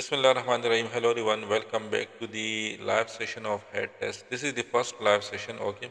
Bismillah ar-Rahman ar-Rahim. Hello everyone. Welcome back to the live session of head test. This is the first live session, okay,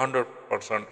100%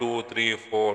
2 3 4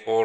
4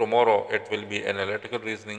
tomorrow it will be analytical reasoning,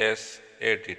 USAT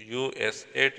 USAT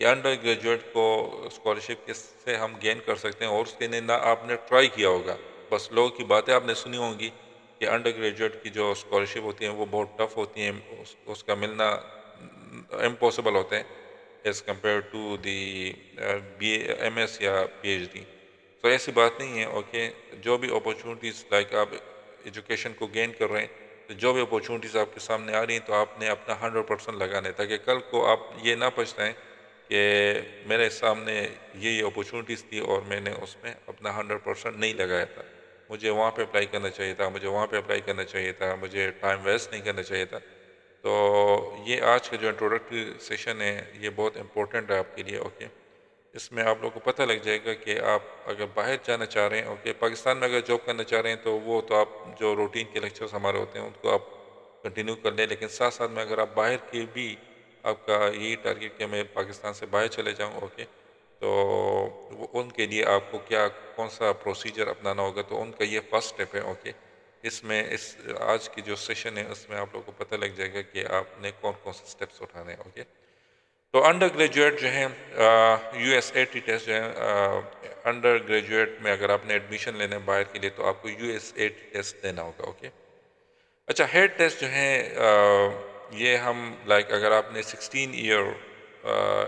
کہ under graduate کو scholarship کس سے ہم gain کر سکتے ہیں، اور اس کے لیے نہ آپ نے ٹرائی کیا ہوگا، بس لوگوں کی باتیں آپ نے سنی ہوں گی کہ انڈر گریجویٹ کی جو اسکالرشپ ہوتی ہیں وہ بہت ٹف ہوتی ہیں، اس کا ملنا امپاسبل ہوتے ہیں as compare to the B M S یا پی ایچ ڈی. تو ایسی بات نہیں ہے. اوکے، جو بھی اپرچونیٹیز لائک آپ ایجوکیشن کو گین کر رہے ہیں، تو جو بھی اپرچونیٹیز آپ کے سامنے آ رہی ہیں تو آپ نے اپنا 100% لگانا ہے، تاکہ کل کو آپ یہ نہ پچھتائیں کہ میرے سامنے یہ اپرچونیٹیز تھی اور میں نے اس میں اپنا 100% نہیں لگایا تھا. مجھے وہاں پہ اپلائی کرنا چاہیے تھا، مجھے وہاں پہ اپلائی کرنا چاہیے تھا، مجھے ٹائم ویسٹ نہیں کرنا چاہیے تھا. تو یہ آج کا جو انٹروڈکٹری سیشن ہے یہ بہت امپورٹنٹ ہے آپ کے لیے. اوکے، اس میں آپ لوگوں کو پتہ لگ جائے گا کہ آپ اگر باہر جانا چاہ رہے ہیں، اوکے، پاکستان میں اگر جاب کرنا چاہ رہے ہیں تو وہ تو آپ جو روٹین کے لیکچرز ہمارے ہوتے ہیں ان کو آپ کنٹینیو کر لیں، لیکن ساتھ ساتھ میں اگر آپ باہر کے بھی آپ کا یہی ٹارگیٹ کہ میں پاکستان سے باہر چلے جاؤں، اوکے، تو ان کے لیے آپ کو کون سا پروسیجر اپنانا ہوگا، تو ان کا یہ فرسٹ اسٹیپ ہے. اوکے، اس میں آج کی جو سیشن ہے اس میں آپ لوگوں کو پتہ لگ جائے گا کہ آپ نے کون کون سے اسٹیپس اٹھانے ہیں. اوکے، تو انڈر گریجویٹ جو ہیں you S A T test جو ہیں انڈر گریجویٹ میں اگر آپ نے ایڈمیشن لینا ہے باہر کے لیے تو آپ کو you S A T test دینا ہوگا. اوکے، اچھا، ہیڈ ٹیسٹ جو ہیں یہ ہم لائک اگر آپ نے 16 ایئر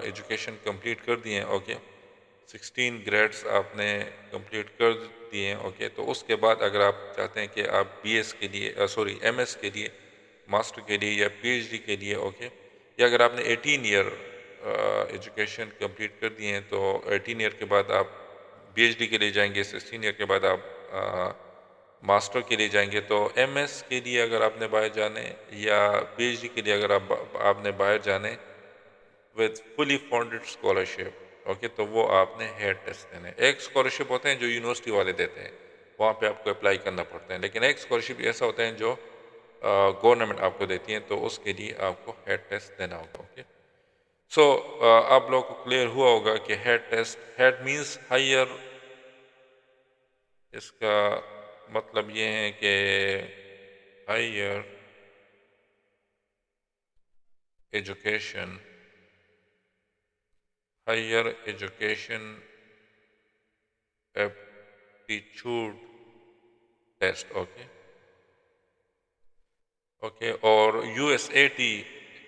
ایجوکیشن کمپلیٹ کر دی ہیں، اوکے، 16 گریڈس آپ نے کمپلیٹ کر دیے ہیں، اوکے، تو اس کے بعد اگر آپ چاہتے ہیں کہ آپ بی ایس کے لیے ایم ایس کے لیے، ماسٹر کے لیے یا پی ایچ ڈی کے لیے، اوکے، یا اگر آپ نے 18 ایئر ایجوکیشن کمپلیٹ کر دیے ہیں تو 18 ایئر کے بعد آپ پی ایچ ڈی کے لیے جائیں گے، 16 ایئر کے بعد آپ ماسٹر کے لیے جائیں گے. تو ایم ایس کے لیے اگر آپ نے باہر جانے یا پی ایچ ڈی کے لیے اگر آپ نے باہر جانے with fully funded scholarship, okay, تو وہ آپ نے ہیڈ ٹیسٹ دینے. ایک اسکالرشپ ہوتے ہیں جو یونیورسٹی والے دیتے ہیں، وہاں پہ آپ کو اپلائی کرنا پڑتا ہے، لیکن ایک اسکالرشپ ایسا ہوتا ہے جو گورنمنٹ آپ کو دیتی ہیں، تو اس کے لیے آپ کو ہیڈ ٹیسٹ دینا ہوگا. اوکے، سو آپ لوگوں کو کلیئر ہوا ہوگا کہ ہیڈ مینس ہائر، اس کا مطلب یہ ہے کہ higher education aptitude test. Okay, okay, اور یو ایس اے ٹی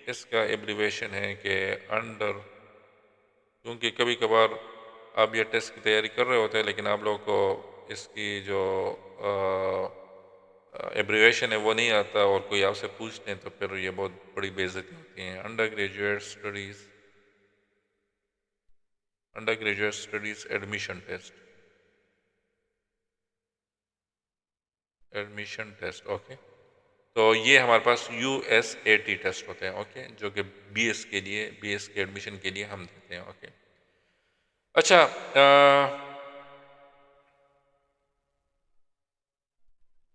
اس کا ایبریویشن ہے کہ انڈر، کیونکہ کبھی کبھار آپ یہ ٹیسٹ کی تیاری کر رہے ہوتے ہیں لیکن آپ لوگوں کو اس کی جو ایبریویشن ہے وہ نہیں آتا اور کوئی آپ سے پوچھتے ہیں تو پھر یہ بہت بڑی بے عزتی ہوتی ہیں. Undergraduate studies admission test. Okay, تو یہ ہمارے پاس U S A T test ہوتے ہیں، اوکے، جو کہ بی ایس کے ایڈمیشن کے لیے ہم دیتے ہیں. اوکے، اچھا،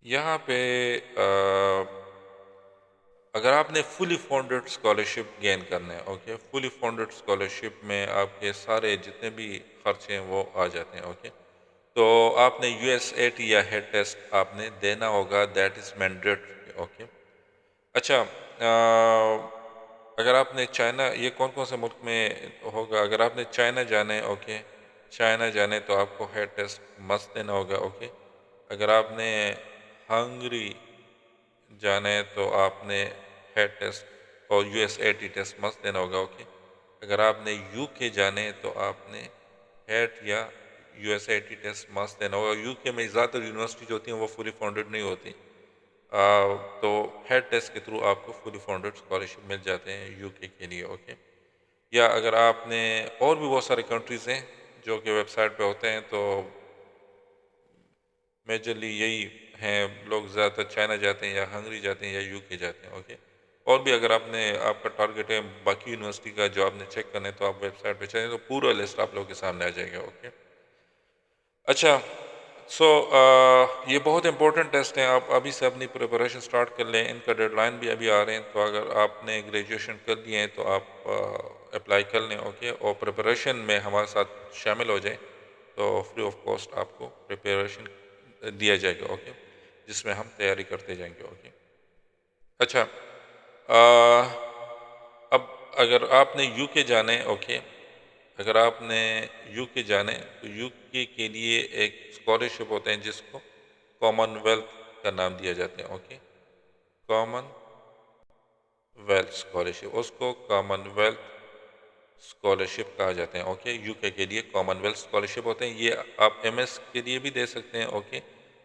یہاں پہ اگر آپ نے فلی فنڈڈ اسکالرشپ گین کرنا ہے، اوکے، فلی فنڈڈ اسکالرشپ میں آپ کے سارے جتنے بھی خرچے ہیں وہ آ جاتے ہیں. اوکے، تو آپ نے یو ایس اے ٹی یا ہیڈ ٹیسٹ آپ نے دینا ہوگا، دیٹ از مینڈیٹری. اوکے، اچھا، اگر آپ نے چائنا، یہ کون کون سے ملک میں ہوگا، اگر آپ نے چائنا جانے، اوکے، چائنا جانے تو آپ کو ہیڈ ٹیسٹ مست دینا ہوگا. اوکے، اگر آپ نے ہنگری جانا ہے تو آپ نے ہیڈ ٹیسٹ اور U S A T test مست دینا ہوگا. اوکے، اگر آپ نے یو کے جانے تو آپ نے ہیڈ یا you S A T test مست دینا ہوگا. یو کے میں زیادہ تر یونیورسٹی جو ہوتی ہیں وہ فلی فنڈڈ نہیں ہوتی، تو ہیڈ ٹیسٹ کے تھرو آپ کو فلی فنڈڈ اسکالرشپ مل جاتے ہیں یو کے لیے. اوکے، یا اگر آپ نے اور بھی بہت سارے کنٹریز ہیں جو کہ ویب سائٹ پہ ہوتے ہیں، تو میجرلی یہی ہیں، لوگ زیادہ تر چائنا جاتے ہیں یا ہنگری جاتے ہیں یا یو کے جاتے ہیں. اوکے، اور بھی اگر آپ کا ٹارگیٹ ہے باقی یونیورسٹی کا جو آپ نے چیک کرنا ہے تو آپ ویب سائٹ پہ چلیں تو پورا لسٹ آپ لوگوں کے سامنے آ جائے گا. اوکے، اچھا، سو یہ بہت امپورٹنٹ ٹیسٹ ہیں، آپ ابھی سے اپنی پریپریشن سٹارٹ کر لیں، ان کا ڈیڈ لائن بھی ابھی آ رہے ہیں، تو اگر آپ نے گریجویشن کر لیے ہیں تو آپ اپلائی کر لیں. اوکے، اور پریپریشن میں ہمارے ساتھ شامل ہو جائیں تو فری آف کاسٹ آپ کو پریپریشن دیا جائے گا. اوکے، جس میں ہم تیاری کرتے جائیں گے. اوکے، اچھا، اب اگر آپ نے یو کے جانے، اوکے، اگر آپ نے یو کے جانے تو یو کے لیے ایک اسکالرشپ ہوتے ہیں جس کو کامن ویلتھ کا نام دیا جاتا ہے. اوکے, کامن ویلتھ اسکالرشپ, اس کو کامن ویلتھ اسکالرشپ کہا جاتے ہیں. اوکے, یو کے لیے کامن ویلتھ اسکالرشپ ہوتے ہیں. یہ آپ ایم ایس کے لیے بھی دے سکتے ہیں. اوکے,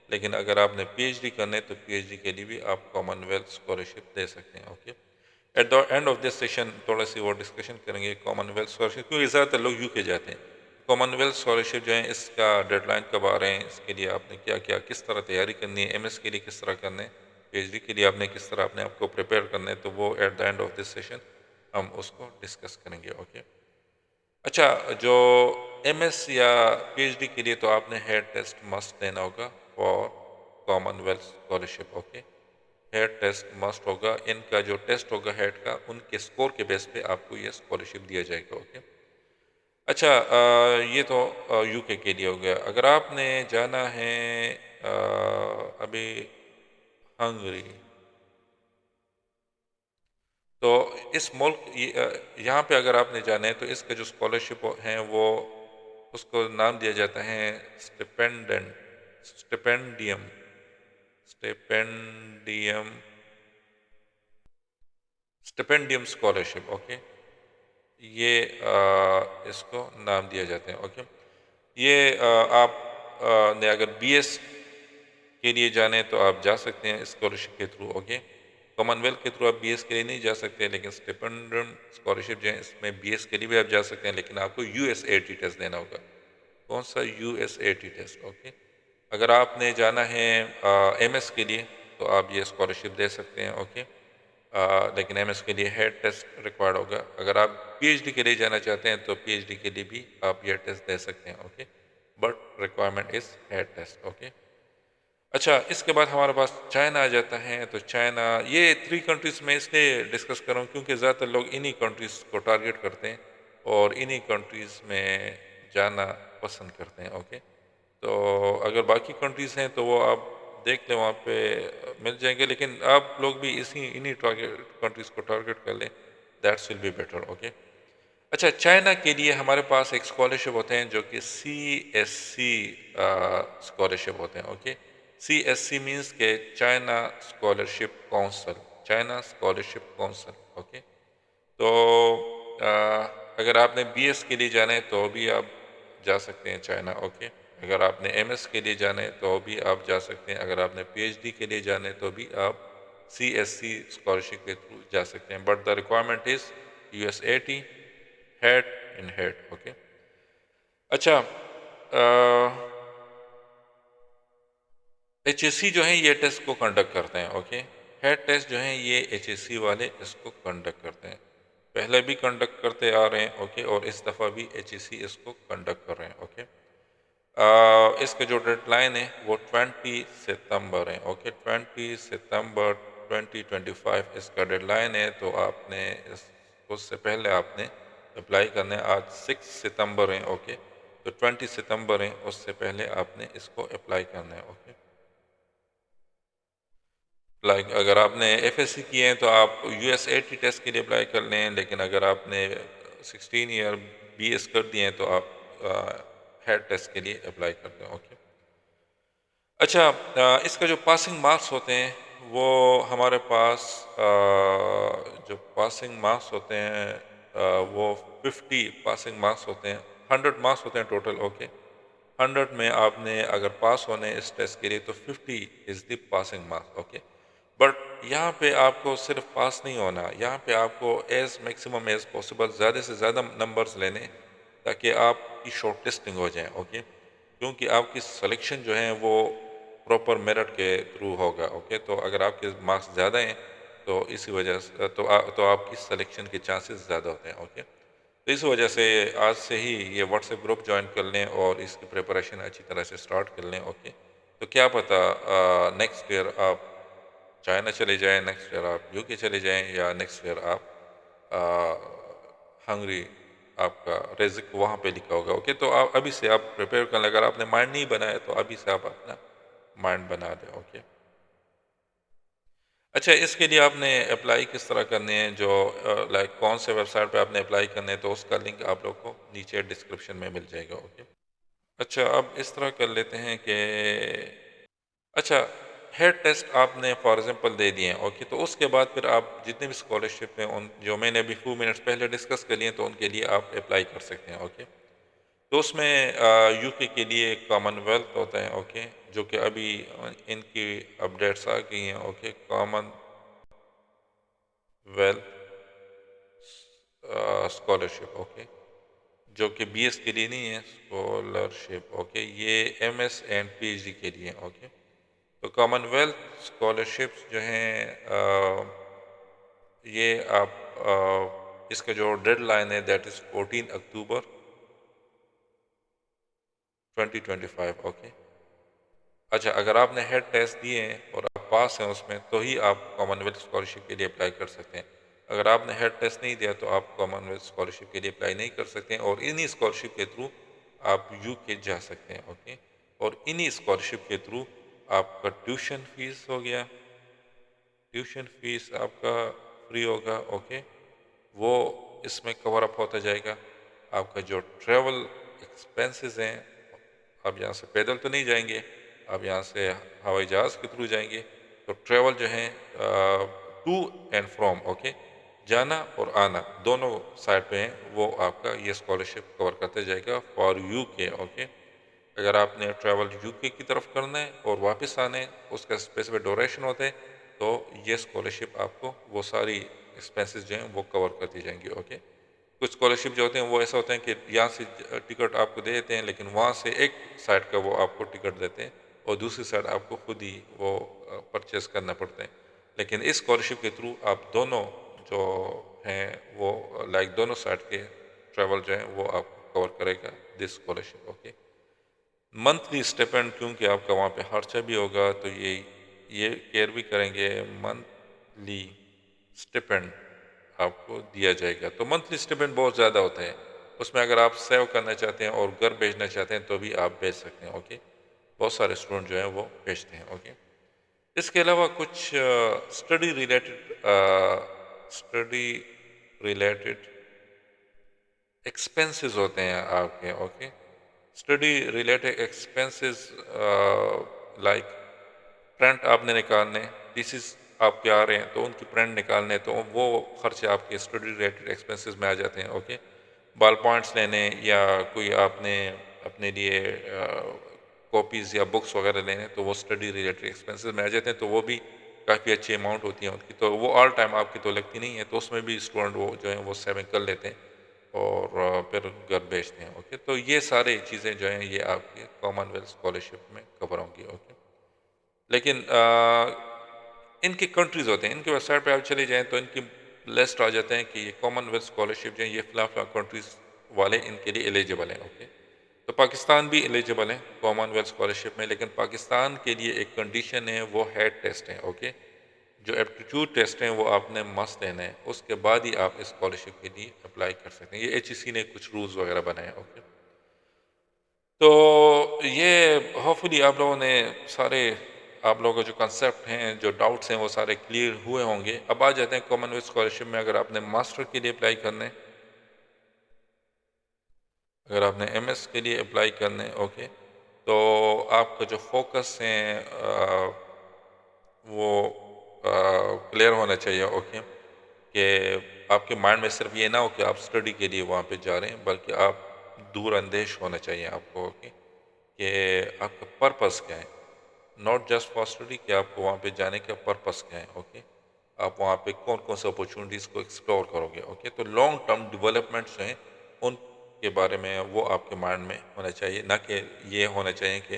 لیکن اگر آپ نے پی ایچ ڈی کرنے تو پی ایچ ڈی کے لیے بھی آپ کامن ویلتھ اسکالرشپ دے سکتے ہیں. Okay, at the end of this session تھوڑا سی وہ ڈسکشن کریں گے کامن ویلتھ اسکالرشپ, کیونکہ زیادہ تر لوگ یو کے جاتے ہیں. کامن ویلتھ اسکالرشپ جو ہے اس کا ڈیڈ لائن کب آ رہے ہیں, اس کے لیے آپ نے کیا کیا کس طرح تیاری کرنی ہے, ایم ایس کے لیے کس طرح کرنا ہے, پی ایچ ڈی کے لیے آپ نے کس طرح اپنے آپ کو پریپیئر کرنا ہے, تو وہ at the end of this session ہم اس کو ڈسکس کریں گے. اوکے, اچھا, جو ایم ایس یا پی ایچ ڈی کے لیے تو آپ نے ہیڈ ٹیسٹ مسٹ دینا ہوگا for commonwealth scholarship. Okay, HAT test must ہوگا. ان کا جو ٹیسٹ ہوگا ہیڈ کا, ان کے اسکور کے بیس پہ آپ کو یہ اسکالرشپ دیا جائے گا. اوکے, اچھا, یہ تو یو کے لیے ہو گیا. اگر آپ نے جانا ہے ابھی ہنگری, تو اس ملک یہاں پہ اگر آپ نے جانا ہے تو اس کا جو اسکالرشپ ہیں وہ اس کو نام دیا جاتا ہے اسٹیپینڈیم اسکالرشپ. اوکے, یہ اس کو نام دیا جاتے ہیں. اوکے, یہ آپ نے اگر بی ایس کے لیے جانے تو آپ جا سکتے ہیں اسکالرشپ کے تھرو. اوکے, کامن ویلتھ کے تھرو آپ بی ایس کے لیے نہیں جا سکتے, لیکن اسٹیپینڈیم اسکالرشپ جو ہے اس میں بی ایس کے لیے بھی آپ جا سکتے ہیں, لیکن آپ کو you S A T test دینا ہوگا. کون سا؟ You S A T test. Okay, اگر آپ نے جانا ہے ایم ایس کے لیے تو آپ یہ اسکالرشپ دے سکتے ہیں. اوکے, لیکن ایم ایس کے لیے ہیڈ ٹیسٹ ریکوائرڈ ہوگا. اگر آپ پی ایچ ڈی کے لیے جانا چاہتے ہیں تو پی ایچ ڈی کے لیے بھی آپ یہ ٹیسٹ دے سکتے ہیں. Okay, but requirement is HAT test. Okay, اچھا, اس کے بعد ہمارے پاس چائنا آ جاتا ہے. تو چائنا, یہ 3 کنٹریز میں اس لیے ڈسکس کروں کیونکہ زیادہ تر لوگ انہی کنٹریز کو ٹارگیٹ کرتے ہیں اور انہی کنٹریز میں جانا پسند کرتے ہیں. اوکے, تو اگر باقی کنٹریز ہیں تو وہ آپ دیکھ لیں, وہاں پہ مل جائیں گے, لیکن آپ لوگ بھی انہی کنٹریز کو ٹارگیٹ کر لیں, that's will be better. Okay, اچھا, چائنا کے لیے ہمارے پاس ایک اسکالرشپ ہوتے ہیں جو کہ سی ایس سی اسکالرشپ ہوتے ہیں. Okay, C S C means کہ China scholarship council, China scholarship council. Okay, تو اگر آپ نے بی ایس کے لیے جانا ہے تو بھی آپ جا سکتے ہیں چائنا. اوکے, اگر آپ نے ایم ایس کے لیے جانا ہے تو بھی آپ جا سکتے ہیں. اگر آپ نے پی ایچ ڈی کے لیے جانا ہے تو بھی آپ سی ایس سی اسکالرشپ کے تھرو جا سکتے ہیں, but the requirement is U S A T HAT in HAT. Okay, اچھا, ایچ ایس سی جو ہیں یہ ٹیسٹ کو کنڈکٹ کرتے ہیں. اوکے, ہیڈ ٹیسٹ جو ہیں یہ ایچ ایس سی والے اس کو کنڈکٹ کرتے ہیں, پہلے بھی کنڈکٹ کرتے آ رہے ہیں. اوکے, اور اس دفعہ بھی ایچ ایس سی اس کو کنڈکٹ کر رہے ہیں. اوکے, اس کا جو ڈیڈ لائن ہے وہ 20 ستمبر ہے. اوکے, 20 ستمبر 2025 اس کا ڈیڈ لائن ہے. تو آپ نے اس سے پہلے آپ نے اپلائی کرنا ہے. آج 6 ستمبر ہیں. اوکے, تو 20 ستمبر ہیں, اس سے پہلے آپ نے اس کو اپلائی کرنا ہے. اوکے, اگر آپ نے ایف ایس سی کیے ہیں تو آپ you S A T test کے لیے اپلائی کر لیں, لیکن اگر آپ نے 16 ایئر بی ایس کر دیے ہیں تو آپ ہیڈ ٹیسٹ کے لیے اپلائی کر دیں. اوکے, اچھا, اس کا جو پاسنگ مارکس ہوتے ہیں وہ ہمارے پاس جو پاسنگ مارکس ہوتے ہیں وہ 50 پاسنگ مارکس ہوتے ہیں. 100 مارکس ہوتے ہیں ٹوٹل. اوکے, 100 میں آپ نے اگر پاس ہونے اس ٹیسٹ کے لیے تو 50 از دی پاسنگ مارکس. اوکے, بٹ یہاں پہ آپ کو صرف پاس نہیں ہونا, یہاں پہ آپ کو ایز میکسیمم ایز پاسبل زیادہ سے زیادہ نمبرز لینے تاکہ آپ کی شارٹ لسٹنگ ہو جائیں. اوکے, کیونکہ آپ کی سلیکشن جو ہے وہ پراپر میرٹ کے تھرو ہوگا. اوکے, تو اگر آپ کے مارکس زیادہ ہیں تو اسی وجہ سے تو آپ کی سلیکشن کے چانسز زیادہ ہوتے ہیں. اوکے, تو اس وجہ سے آج سے ہی یہ واٹس ایپ گروپ جوائن کر لیں اور اس کی پریپریشن اچھی طرح سے سٹارٹ کر لیں. اوکے, تو کیا پتہ نیکسٹ ایئر آپ چائنا چلے جائیں, نیکسٹ ایئر آپ یو کے چلے جائیں, یا نیکسٹ ایئر آپ ہنگری آپ کا رزق وہاں پہ لکھا ہوگا. اوکے, تو آپ ابھی سے آپ پریپیئر کر لیں. اگر آپ نے مائنڈ نہیں بنایا تو ابھی سے آپ اپنا مائنڈ بنا دیں. اوکے, اچھا، اس کے لیے آپ نے اپلائی کس طرح کرنے ہیں، جو لائک کون سے ویب سائٹ پہ آپ نے اپلائی کرنے ہیں، تو اس کا لنک آپ لوگ کو نیچے ڈسکرپشن میں مل جائے گا. اوکے. اچھا، اب اس طرح کر لیتے ہیں کہ اچھا، ہیڈ ٹیسٹ آپ نے فار ایگزامپل دے دیے ہیں. اوکے، تو اس کے بعد پھر آپ جتنے بھی اسکالرشپ ہیں ان جو میں نے ابھی فیو منٹس پہلے ڈسکس کر لیے، تو ان کے لیے آپ اپلائی کر سکتے ہیں. اوکے، تو اس میں یو کے لیے کامن ویلتھ ہوتا ہے. اوکے، جو کہ ابھی ان کی اپڈیٹس آ گئی ہیں. Okay, commonwealth scholarship. Okay, جو کہ بی ایس کے لیے نہیں ہے اسکالرشپ. اوکے، یہ M S and P H D کے لیے. اوکے، تو کامن ویلتھ اسکالرشپس جو ہیں یہ آپ اس کا جو ڈیڈ لائن ہے دیٹ از 14 اکتوبر 2025. اوکے، اچھا، اگر آپ نے ہیڈ ٹیسٹ دیے ہیں اور آپ پاس ہیں اس میں، تو ہی آپ کامن ویلتھ اسکالرشپ کے لیے اپلائی کر سکتے ہیں. اگر آپ نے ہیڈ ٹیسٹ نہیں دیا تو آپ کامن ویلتھ اسکالرشپ کے لیے اپلائی نہیں کر سکتے ہیں، اور انہی اسکالرشپ کے تھرو آپ یو کے جا سکتے ہیں. اوکے، اور انہی اسکالرشپ کے تھرو آپ کا ٹیوشن فیس ہو گیا، ٹیوشن فیس آپ کا فری ہوگا. اوکے، وہ اس میں کور اپ ہوتا جائے گا. آپ کا جو ٹریول ایکسپینسز ہیں، آپ یہاں سے پیدل تو نہیں جائیں گے، آپ یہاں سے ہوائی جہاز کے تھرو جائیں گے، تو ٹریول جو ہیں ٹو اینڈ فرام. اوکے، جانا اور آنا دونوں سائڈ پہ ہیں، وہ آپ کا یہ اسکالرشپ کور کرتے جائے گا فار یو کے. اوکے، اگر آپ نے ٹریول یو کے کی طرف کرنا ہے اور واپس آنے اس کا اسپیسیفک ڈوریشن ہوتے ہیں، تو یہ اسکالرشپ آپ کو وہ ساری ایکسپینسز جو ہیں وہ کور کرتی جائیں گی. اوکے، کچھ اسکالرشپ جو ہوتے ہیں وہ ایسا ہوتے ہیں کہ یہاں سے ٹکٹ آپ کو دے دیتے ہیں، لیکن وہاں سے ایک سائڈ کا وہ آپ کو ٹکٹ دیتے ہیں اور دوسری سائڈ آپ کو خود ہی وہ پرچیز کرنا پڑتے ہیں. لیکن اس اسکالرشپ کے تھرو آپ دونوں جو ہیں وہ لائک دونوں سائڈ کے ٹریول جو ہیں وہ آپ کو کور کرے گا دس اسکالرشپ. اوکے، منتھلی اسٹیپینڈ کیونکہ آپ کا وہاں پہ خرچہ بھی ہوگا تو یہ کیئر بھی کریں گے. منتھلی اسٹیپینڈ آپ کو دیا جائے گا. تو منتھلی اسٹیپینڈ بہت زیادہ ہوتا ہے، اس میں اگر آپ سیو کرنا چاہتے ہیں اور گھر بھیجنا چاہتے ہیں تو بھی آپ بھیج سکتے ہیں. اوکے، بہت سارے اسٹوڈنٹ جو ہیں وہ بھیجتے ہیں. اوکے، اس کے علاوہ کچھ اسٹڈی ریلیٹڈ ایکسپینسز ہوتے ہیں آپ کے. Okay, study related expenses like print آپ نے نکالنے، تھیسس آپ کے آ رہے ہیں تو ان کی پرنٹ نکالنے، تو وہ خرچے آپ کے اسٹڈی ریلیٹڈ ایکسپینسز میں آ جاتے ہیں. اوکے، بال پوائنٹس لینے یا کوئی آپ نے اپنے لیے کاپیز یا بکس وغیرہ لینے، تو وہ اسٹڈی ریلیٹڈ ایکسپینسز میں آ جاتے ہیں. تو وہ بھی کافی اچھی اماؤنٹ ہوتی ہیں ان کی، تو وہ آل ٹائم آپ کی تو لگتی نہیں ہے، تو اس میں بھی اسٹوڈنٹ وہ جو ہیں وہ سیونگ کر لیتے ہیں اور پھر گھر بھیجتے ہیں. اوکے، تو یہ سارے چیزیں جو ہیں یہ آپ کے کامن ویلتھ اسکالرشپ میں کور ہوں گی. اوکے، لیکن ان کی کنٹریز ہوتے ہیں، ان کی ویب سائٹ پہ آپ چلے جائیں تو ان کی لسٹ آ جاتے ہیں کہ یہ کامن ویلتھ اسکالرشپ جو ہیں یہ فلاں فلاں کنٹریز والے ان کے لیے ایلیجبل ہیں. اوکے، تو پاکستان بھی ایلیجبل ہے کامن ویلتھ اسکالرشپ میں، لیکن پاکستان کے لیے ایک کنڈیشن ہے، وہ ہیڈ ٹیسٹ ہے. اوکے، جو ایپٹیٹیوڈ ٹیسٹ ہیں وہ آپ نے مست لینا ہے، اس کے بعد ہی آپ اس اسکالرشپ کے لیے اپلائی کر سکتے ہیں. یہ ایچ ای سی نے کچھ رولز وغیرہ بنائے ہیں. اوکے، تو یہ ہوپ فلی آپ لوگوں نے سارے آپ لوگوں کے جو کنسیپٹ ہیں، جو ڈاؤٹس ہیں، وہ سارے کلیئر ہوئے ہوں گے. اب آ جاتے ہیں کامن ویلتھ اسکالرشپ میں. اگر آپ نے ماسٹر کے لیے اپلائی کرنا ہے، اگر آپ نے ایم ایس کے لیے اپلائی کرنا ہے، اوکے، تو آپ کا جو فوکس ہیں وہ کلیئر ہونا چاہیے. اوکے، کہ آپ کے مائنڈ میں صرف یہ نہ ہو کہ آپ اسٹڈی کے لیے وہاں پہ جا رہے ہیں، بلکہ آپ دور اندیش ہونا چاہیے آپ کو. اوکے، کہ آپ کا پرپس کیا ہے، ناٹ جسٹ فار اسٹڈی، کہ آپ کو وہاں پہ جانے کا پرپس کیا ہے. اوکے، آپ وہاں پہ کون کون سے اپرچونیٹیز کو ایکسپلور کرو گے. اوکے، تو لانگ ٹرم ڈیولپمنٹس جو ہیں ان کے بارے میں وہ آپ کے مائنڈ میں ہونا چاہیے، نہ کہ یہ ہونا چاہیے کہ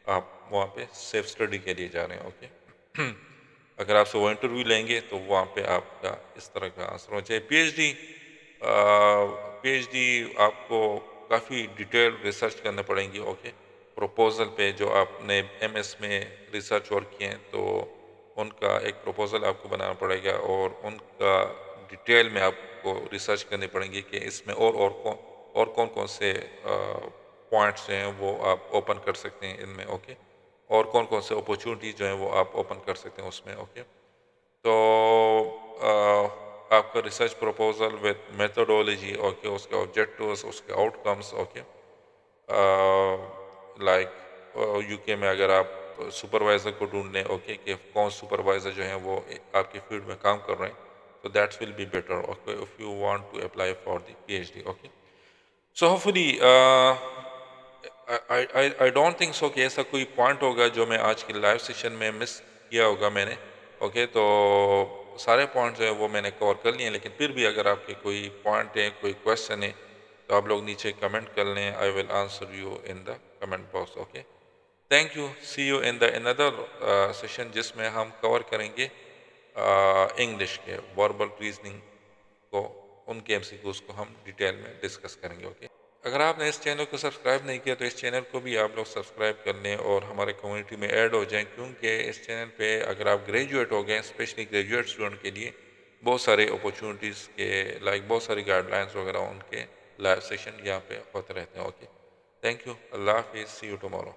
آپ وہاں پہ صرف اسٹڈی کے لیے جا رہے ہیں. اوکے، اگر آپ سے وہ انٹرویو لیں گے تو وہاں پہ آپ کا اس طرح کا آنسر ہونا چاہیے. P H D, P H D آپ کو کافی ڈیٹیل ریسرچ کرنا پڑیں گی. اوکے، پروپوزل پہ جو آپ نے ایم ایس میں ریسرچ اور کیے ہیں تو ان کا ایک پروپوزل آپ کو بنانا پڑے گا، اور ان کا ڈیٹیل میں آپ کو ریسرچ کرنی پڑیں گی کہ اس میں اور کون سے پوائنٹس ہیں وہ آپ اوپن کر سکتے ہیں ان میں. اوکے، اور کون کون سے اپرچونیٹیز جو ہیں وہ آپ اوپن کر سکتے ہیں اس میں. اوکے، تو آپ کا research proposal with methodology, okay, اس کے آبجیکٹوز، اس کے outcomes, okay, like U K میں اگر آپ سپروائزر کو ڈھونڈ لیں، اوکے، کہ کون سپروائزر جو ہیں وہ آپ کی فیلڈ میں کام کر رہے ہیں، تو that will be better, okay, if you want to apply for the P H D, okay. So hopefully I don't think so کہ ایسا کوئی پوائنٹ ہوگا جو میں آج کی لائیو سیشن میں مس کیا ہوگا میں نے، اوکے. تو سارے پوائنٹ جو ہیں وہ میں نے کور کر لیے ہیں، لیکن پھر بھی اگر آپ کے کوئی پوائنٹ ہے، کوئی کویشچن ہے، تو آپ لوگ نیچے کمنٹ کر لیں. I will answer you in the comment box, okay. Thank you. See you in the اندر سیشن جس میں ہم کور کریں گے انگلش کے وربل ریزننگ کو، ان کے MCQs کو ہم ڈیٹیل میں ڈسکس کریں گے، اوکے. اگر آپ نے اس چینل کو سبسکرائب نہیں کیا تو اس چینل کو بھی آپ لوگ سبسکرائب کر لیں اور ہمارے کمیونٹی میں ایڈ ہو جائیں، کیونکہ اس چینل پہ اگر آپ گریجویٹ ہو گئے، اسپیشلی گریجویٹ اسٹوڈنٹ کے لیے بہت سارے اپورچونیٹیز کے لائک بہت ساری گائیڈ لائنس وغیرہ ان کے لائیو سیشن یہاں پہ ہوتے رہتے ہیں، اوکے. Thank you. اللہ حافظ. See you tomorrow.